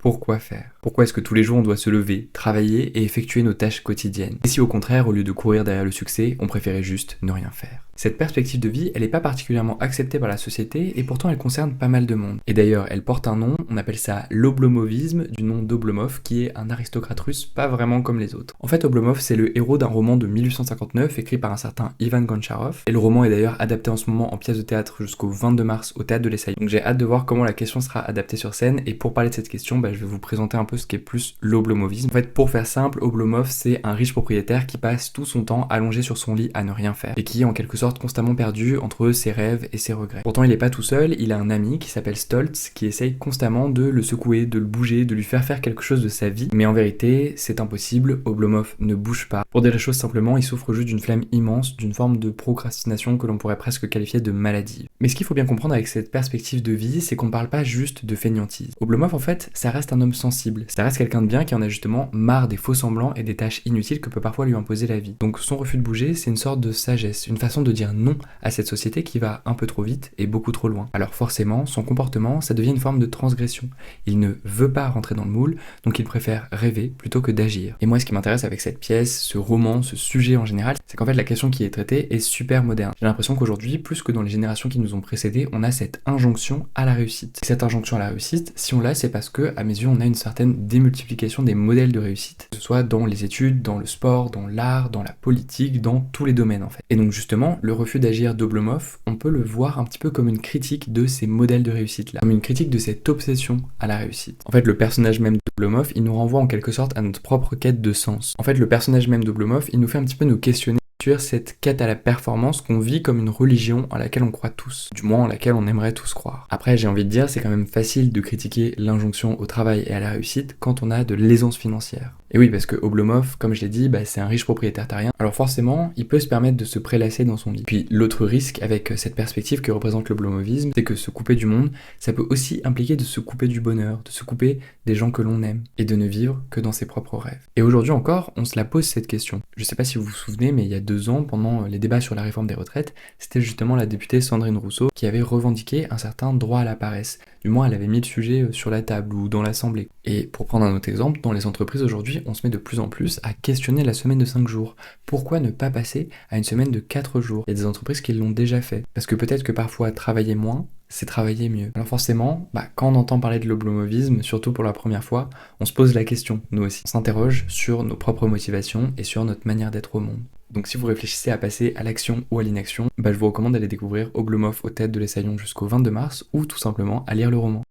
Pourquoi faire? Pourquoi est-ce que tous les jours on doit se lever, travailler et effectuer nos tâches quotidiennes? Et si au contraire, au lieu de courir derrière le succès, on préférait juste ne rien faire? Cette perspective de vie, elle n'est pas particulièrement acceptée par la société et pourtant elle concerne pas mal de monde. Et d'ailleurs, elle porte un nom, on appelle ça l'oblomovisme, du nom d'Oblomov, qui est un aristocrate russe pas vraiment comme les autres. En fait, Oblomov, c'est le héros d'un roman de 1859 écrit par un certain Ivan Goncharov. Et le roman est d'ailleurs adapté en ce moment en pièce de théâtre jusqu'au 22 mars au Théâtre de l'Essaïe. Donc j'ai hâte de voir comment la question sera adaptée sur scène. Et pour parler de cette question, je vais vous présenter un peu ce qu'est plus l'oblomovisme. En fait, pour faire simple, Oblomov, c'est un riche propriétaire qui passe tout son temps allongé sur son lit à ne rien faire et qui est en quelque sorte constamment perdu entre ses rêves et ses regrets. Pourtant, il n'est pas tout seul, il a un ami qui s'appelle Stoltz qui essaye constamment de le secouer, de le bouger, de lui faire faire quelque chose de sa vie. Mais en vérité, c'est impossible, Oblomov ne bouge pas. Pour dire les choses simplement, il souffre juste d'une flemme immense, d'une forme de procrastination que l'on pourrait presque qualifier de maladie. Mais ce qu'il faut bien comprendre avec cette perspective de vie, c'est qu'on ne parle pas juste de fainéantise. Oblomov, en fait, ça reste un homme sensible. Ça reste quelqu'un de bien qui en a justement marre des faux semblants et des tâches inutiles que peut parfois lui imposer la vie. Donc son refus de bouger, c'est une sorte de sagesse, une façon de dire non à cette société qui va un peu trop vite et beaucoup trop loin. Alors forcément, son comportement, ça devient une forme de transgression. Il ne veut pas rentrer dans le moule, donc il préfère rêver plutôt que d'agir. Et moi, ce qui m'intéresse avec cette pièce, ce roman, ce sujet en général, c'est qu'en fait la question qui est traitée est super moderne. J'ai l'impression qu'aujourd'hui, plus que dans les générations qui nous ont précédés, on a cette injonction à la réussite. Et cette injonction à la réussite, si on l'a, c'est parce que, à mes yeux, on a une certaine démultiplication des modèles de réussite, que ce soit dans les études, dans le sport, dans l'art, dans la politique, dans tous les domaines en fait. Et donc justement, le refus d'agir d'Oblomov, on peut le voir un petit peu comme une critique de ces modèles de réussite là, comme une critique de cette obsession à la réussite. En fait, le personnage même d'Oblomov, il nous renvoie en quelque sorte à notre propre quête de sens. En fait, le personnage même d'Oblomov, il nous fait un petit peu nous questionner sur cette quête à la performance qu'on vit comme une religion en laquelle on croit tous, du moins en laquelle on aimerait tous croire. Après, j'ai envie de dire, c'est quand même facile de critiquer l'injonction au travail et à la réussite quand on a de l'aisance financière. Et oui, parce que Oblomov, comme je l'ai dit, c'est un riche propriétaire terrien, alors forcément, il peut se permettre de se prélasser dans son lit. Puis l'autre risque avec cette perspective que représente l'oblomovisme, c'est que se couper du monde, ça peut aussi impliquer de se couper du bonheur, de se couper des gens que l'on aime, et de ne vivre que dans ses propres rêves. Et aujourd'hui encore, on se la pose cette question. Je sais pas si vous vous souvenez, mais il y a 2 ans, pendant les débats sur la réforme des retraites, c'était justement la députée Sandrine Rousseau qui avait revendiqué un certain droit à la paresse. Du moins, elle avait mis le sujet sur la table ou dans l'assemblée. Et pour prendre un autre exemple, dans les entreprises aujourd'hui, on se met de plus en plus à questionner la semaine de 5 jours. Pourquoi ne pas passer à une semaine de 4 jours? Il y a des entreprises qui l'ont déjà fait. Parce que peut-être que parfois, travailler moins, c'est travailler mieux. Alors forcément, quand on entend parler de l'oblomovisme, surtout pour la première fois, on se pose la question, nous aussi. On s'interroge sur nos propres motivations et sur notre manière d'être au monde. Donc si vous réfléchissez à passer à l'action ou à l'inaction, je vous recommande d'aller découvrir Oblomov au Théâtre de l'Essaillon jusqu'au 22 mars ou tout simplement à lire le roman.